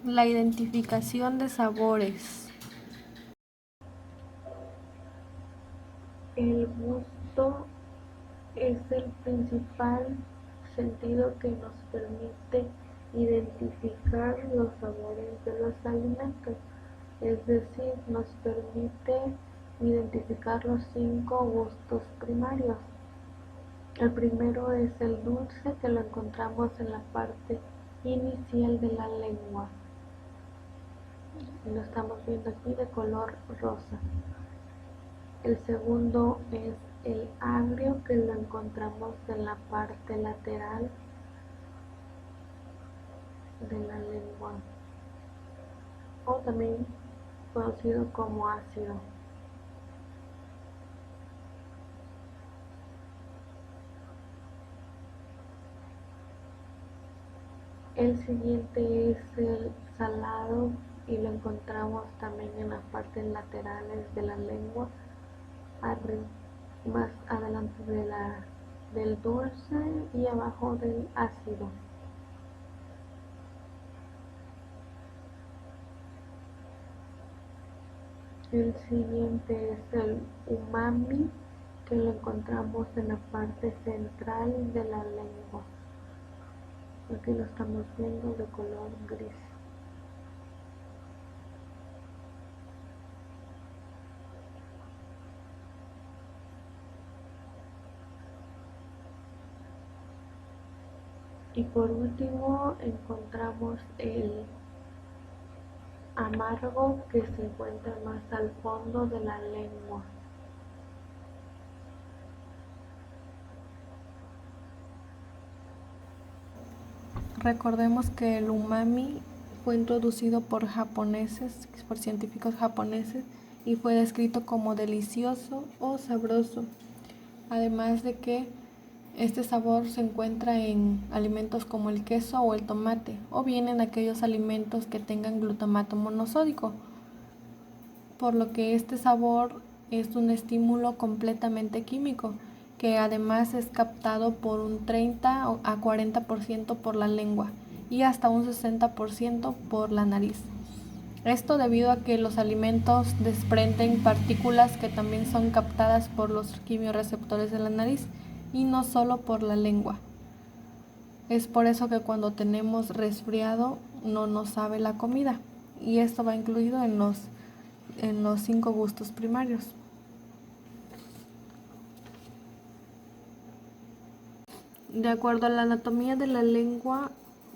La identificación de sabores. El gusto es el principal sentido que nos permite identificar los sabores de los alimentos, es decir, nos permite identificar los 5 gustos primarios. El primero es el dulce, que lo encontramos en la parte inicial de la lengua. Lo estamos viendo aquí de color rosa. El segundo es el agrio, que lo encontramos en la parte lateral de la lengua, o también conocido como ácido. El siguiente es el salado y lo encontramos también en las partes laterales de la lengua, más adelante del dulce y abajo del ácido. El siguiente es el umami, que lo encontramos en la parte central de la lengua. Aquí lo estamos viendo de color gris. Y por último encontramos el amargo, que se encuentra más al fondo de la lengua. Recordemos que el umami fue introducido por científicos japoneses, y fue descrito como delicioso o sabroso. Además de que este sabor se encuentra en alimentos como el queso o el tomate, o bien en aquellos alimentos que tengan glutamato monosódico, por lo que este sabor es un estímulo completamente químico, que además es captado por un 30 a 40% por la lengua y hasta un 60% por la nariz. Esto debido a que los alimentos desprenden partículas que también son captadas por los quimiorreceptores de la nariz y no solo por la lengua. Es por eso que cuando tenemos resfriado no nos sabe la comida, y esto va incluido en los 5 gustos primarios. De acuerdo a la anatomía de la lengua,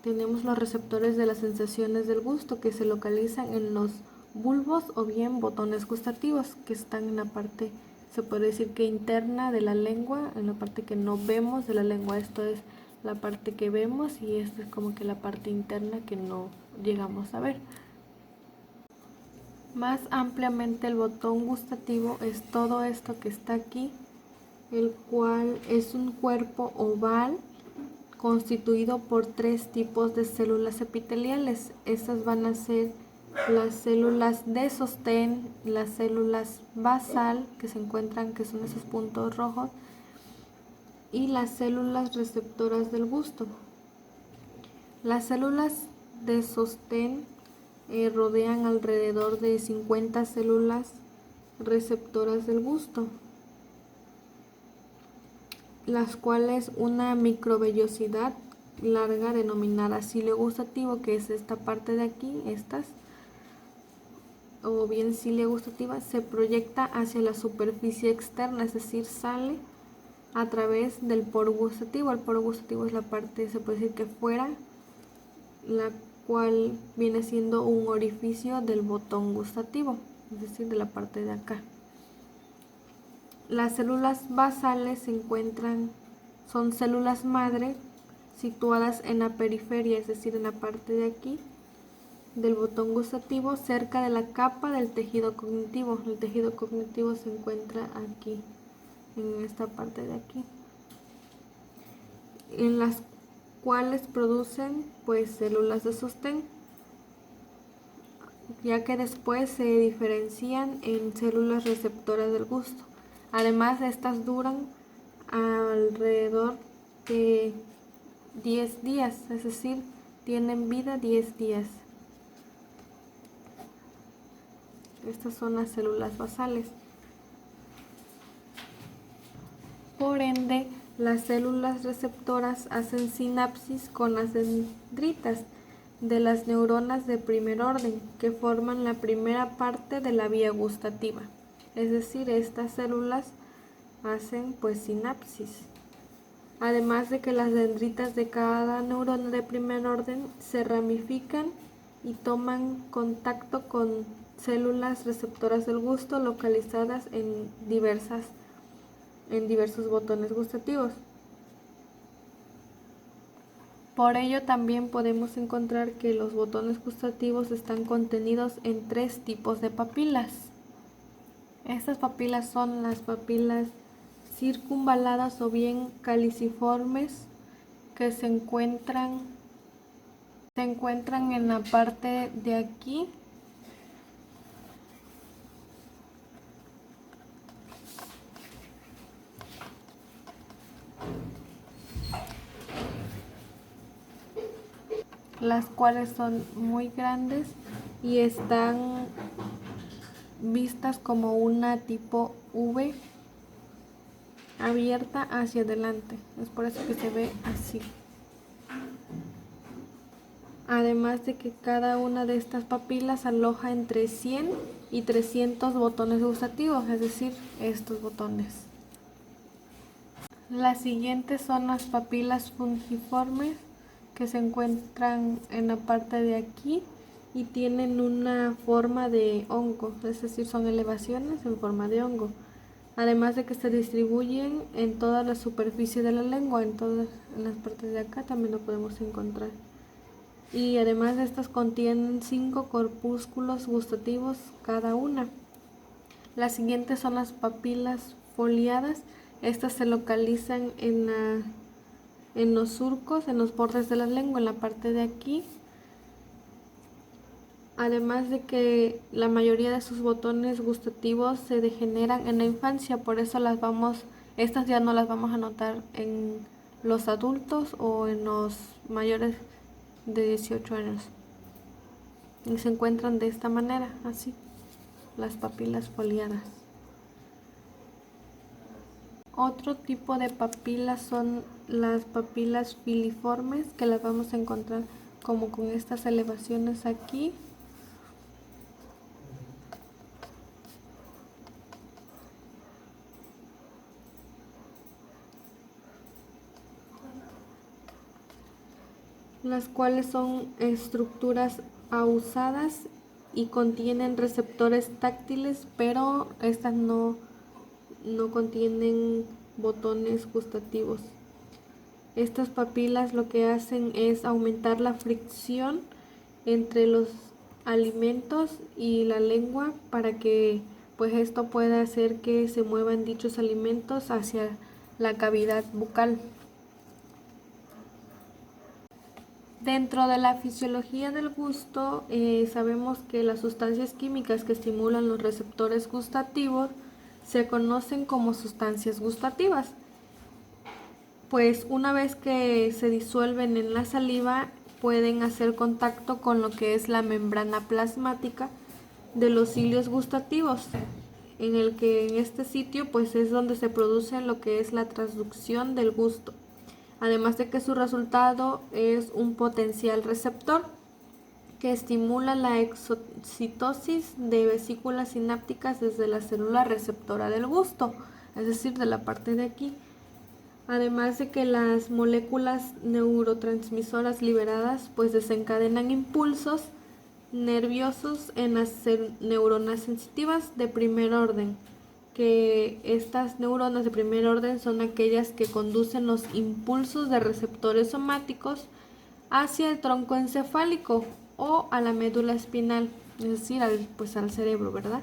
tenemos los receptores de las sensaciones del gusto, que se localizan en los bulbos o bien botones gustativos, que están en la parte, se puede decir que interna de la lengua, en la parte que no vemos de la lengua. Esto es la parte que vemos y esto es como que la parte interna que no llegamos a ver. Más ampliamente, el botón gustativo es todo esto que está aquí, el cual es un cuerpo oval constituido por 3 tipos de células epiteliales. Estas van a ser las células de sostén, las células basal, que se encuentran, que son esos puntos rojos, y las células receptoras del gusto. Las células de sostén rodean alrededor de 50 células receptoras del gusto, las cuales una microvellosidad larga denominada cilio gustativo, que es esta parte de aquí, o bien cilia gustativa, se proyecta hacia la superficie externa, es decir, sale a través del poro gustativo. El poro gustativo es la parte, se puede decir que fuera, la cual viene siendo un orificio del botón gustativo, es decir, de la parte de acá. Las células basales son células madre situadas en la periferia, es decir, en la parte de aquí del botón gustativo, cerca de la capa del tejido cognitivo. El tejido cognitivo se encuentra aquí, en esta parte de aquí, en las cuales producen pues células de sostén, ya que después se diferencian en células receptoras del gusto. Además, estas duran alrededor de 10 días, es decir, tienen vida 10 días. Estas son las células basales. Por ende, las células receptoras hacen sinapsis con las dendritas de las neuronas de primer orden, que forman la primera parte de la vía gustativa. Es decir, estas células hacen pues sinapsis. Además de que las dendritas de cada neurona de primer orden se ramifican y toman contacto con células receptoras del gusto localizadas en diversos botones gustativos. Por ello también podemos encontrar que los botones gustativos están contenidos en 3 tipos de papilas. Estas papilas son las papilas circunvaladas o bien caliciformes, que se encuentran en la parte de aquí las cuales son muy grandes y están vistas como una tipo V abierta hacia adelante. Es por eso que se ve así. Además de que cada una de estas papilas aloja entre 100 y 300 botones gustativos, es decir, estos botones. Las siguientes son las papilas fungiformes, que se encuentran en la parte de aquí y tienen una forma de hongo, es decir, son elevaciones en forma de hongo. Además de que se distribuyen en toda la superficie de la lengua, en las partes de acá también lo podemos encontrar. Y además de estas contienen 5 corpúsculos gustativos cada una. Las siguientes son las papilas foliadas. Estas se localizan en los surcos, en los bordes de la lengua, en la parte de aquí. Además de que la mayoría de sus botones gustativos se degeneran en la infancia, por eso estas ya no las vamos a notar en los adultos o en los mayores de 18 años. Y se encuentran de esta manera, así, las papilas foliadas. Otro tipo de papilas son las papilas filiformes, que las vamos a encontrar como con estas elevaciones aquí. Las cuales son estructuras ahusadas y contienen receptores táctiles, pero estas no contienen botones gustativos. Estas papilas lo que hacen es aumentar la fricción entre los alimentos y la lengua para que pues esto pueda hacer que se muevan dichos alimentos hacia la cavidad bucal. Dentro de la fisiología del gusto, sabemos que las sustancias químicas que estimulan los receptores gustativos se conocen como sustancias gustativas. Pues una vez que se disuelven en la saliva, pueden hacer contacto con lo que es la membrana plasmática de los cilios gustativos, en el que en este sitio pues es donde se produce lo que es la transducción del gusto. Además de que su resultado es un potencial receptor que estimula la excitosis de vesículas sinápticas desde la célula receptora del gusto, es decir, de la parte de aquí. Además de que las moléculas neurotransmisoras liberadas pues desencadenan impulsos nerviosos en las neuronas sensitivas de primer orden, que estas neuronas de primer orden son aquellas que conducen los impulsos de receptores somáticos hacia el tronco encefálico o a la médula espinal, es decir, al cerebro, ¿verdad?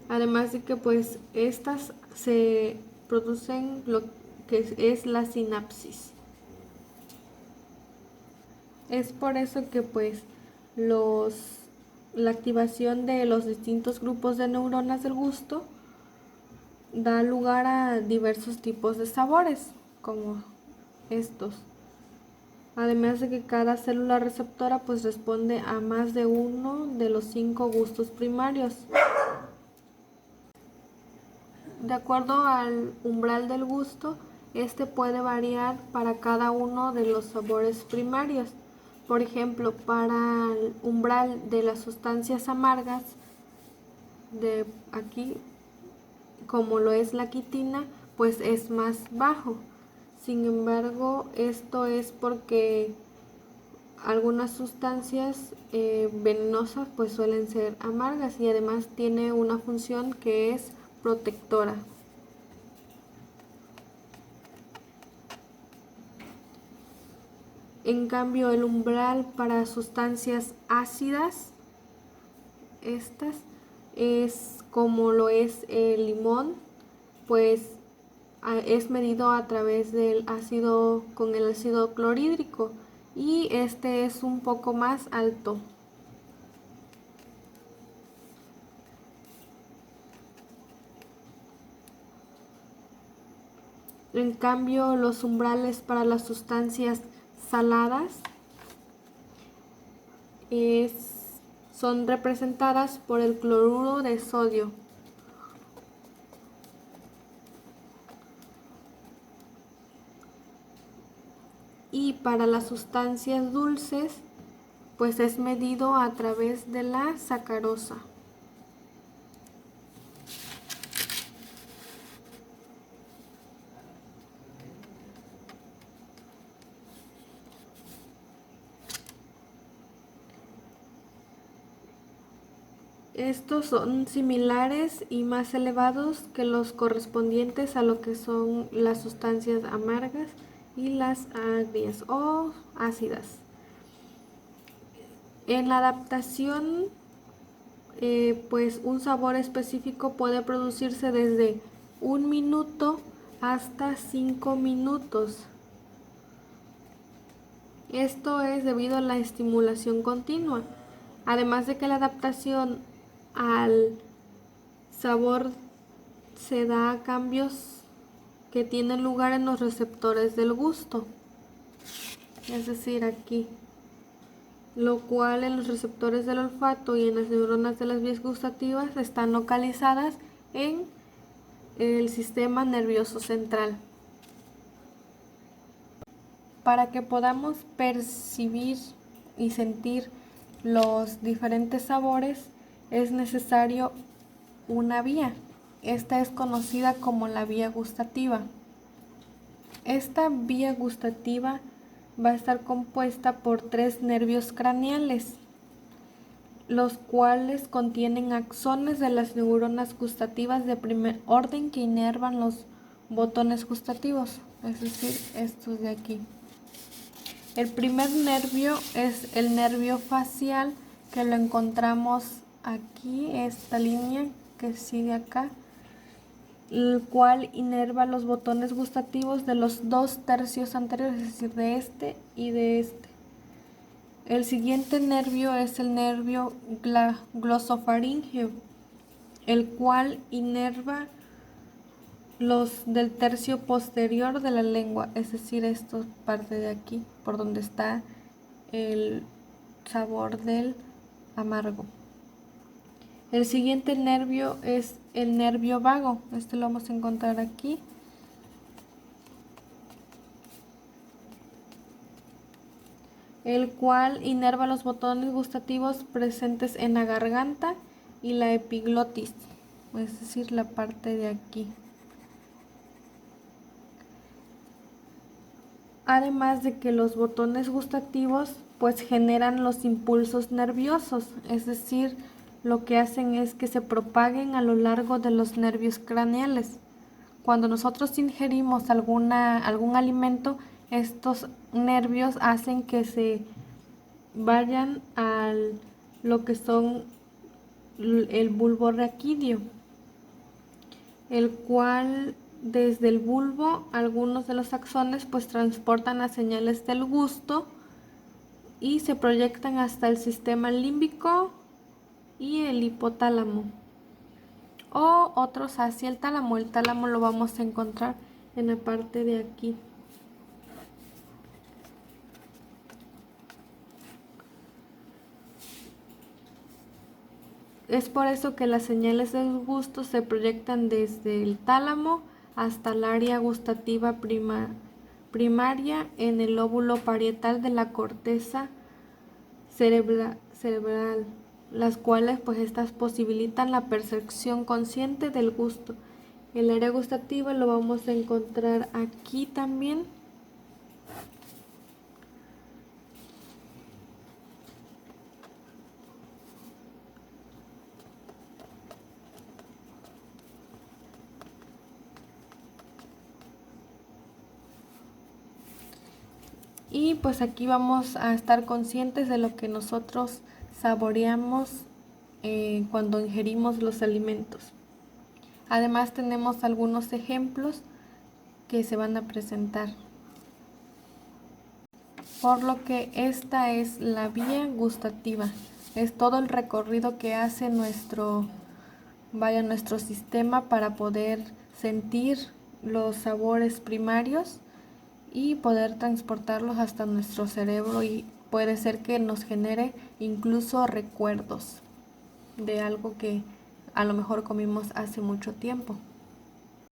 Además de que pues estas se producen lo que es la sinapsis. Es por eso que pues la activación de los distintos grupos de neuronas del gusto da lugar a diversos tipos de sabores, como estos. Además de que cada célula receptora pues responde a más de uno de los 5 gustos primarios. De acuerdo al umbral del gusto, este puede variar para cada uno de los sabores primarios. Por ejemplo, para el umbral de las sustancias amargas, de aquí, como lo es la quitina, pues es más bajo. Sin embargo, esto es porque algunas sustancias venenosas pues suelen ser amargas y además tiene una función que es protectora. En cambio, el umbral para sustancias ácidas, estas es como lo es el limón, pues es medido a través del ácido con el ácido clorhídrico y este es un poco más alto. En cambio, los umbrales para las sustancias saladas son representadas por el cloruro de sodio. Y para las sustancias dulces, pues es medido a través de la sacarosa. Estos son similares y más elevados que los correspondientes a lo que son las sustancias amargas y las agrias o ácidas. En la adaptación, pues un sabor específico puede producirse desde 1 minuto hasta 5 minutos. Esto es debido a la estimulación continua. Además de que la adaptación al sabor se da a cambios que tienen lugar en los receptores del gusto, es decir, aquí, lo cual en los receptores del olfato y en las neuronas de las vías gustativas están localizadas en el sistema nervioso central. Para que podamos percibir y sentir los diferentes sabores es necesario una vía. Esta es conocida como la vía gustativa. Esta vía gustativa va a estar compuesta por 3 nervios craneales, los cuales contienen axones de las neuronas gustativas de primer orden que inervan los botones gustativos, es decir, estos de aquí. El primer nervio es el nervio facial, que lo encontramos aquí, esta línea que sigue acá, el cual inerva los botones gustativos de los 2 tercios anteriores, es decir, de este y de este. El siguiente nervio es el nervio glosofaríngeo, el cual inerva los del tercio posterior de la lengua, es decir, esto parte de aquí, por donde está el sabor del amargo. El siguiente nervio es el nervio vago, este lo vamos a encontrar aquí. El cual inerva los botones gustativos presentes en la garganta y la epiglotis, es decir, la parte de aquí. Además de que los botones gustativos pues generan los impulsos nerviosos, es decir, lo que hacen es que se propaguen a lo largo de los nervios craneales. Cuando nosotros ingerimos algún alimento, estos nervios hacen que se vayan a lo que son el bulbo raquídeo, el cual desde el bulbo algunos de los axones pues transportan las señales del gusto y se proyectan hasta el sistema límbico y el hipotálamo, o otros hacia el tálamo. El tálamo lo vamos a encontrar en la parte de aquí. Es por eso que las señales del gusto se proyectan desde el tálamo hasta el área gustativa primaria en el lóbulo parietal de la corteza cerebral, las cuales pues estas posibilitan la percepción consciente del gusto. El área gustativa lo vamos a encontrar aquí también. Y pues aquí vamos a estar conscientes de lo que nosotros saboreamos cuando ingerimos los alimentos. Además tenemos algunos ejemplos que se van a presentar. Por lo que esta es la vía gustativa. Es todo el recorrido que hace nuestro sistema para poder sentir los sabores primarios y poder transportarlos hasta nuestro cerebro, y puede ser que nos genere incluso recuerdos de algo que a lo mejor comimos hace mucho tiempo.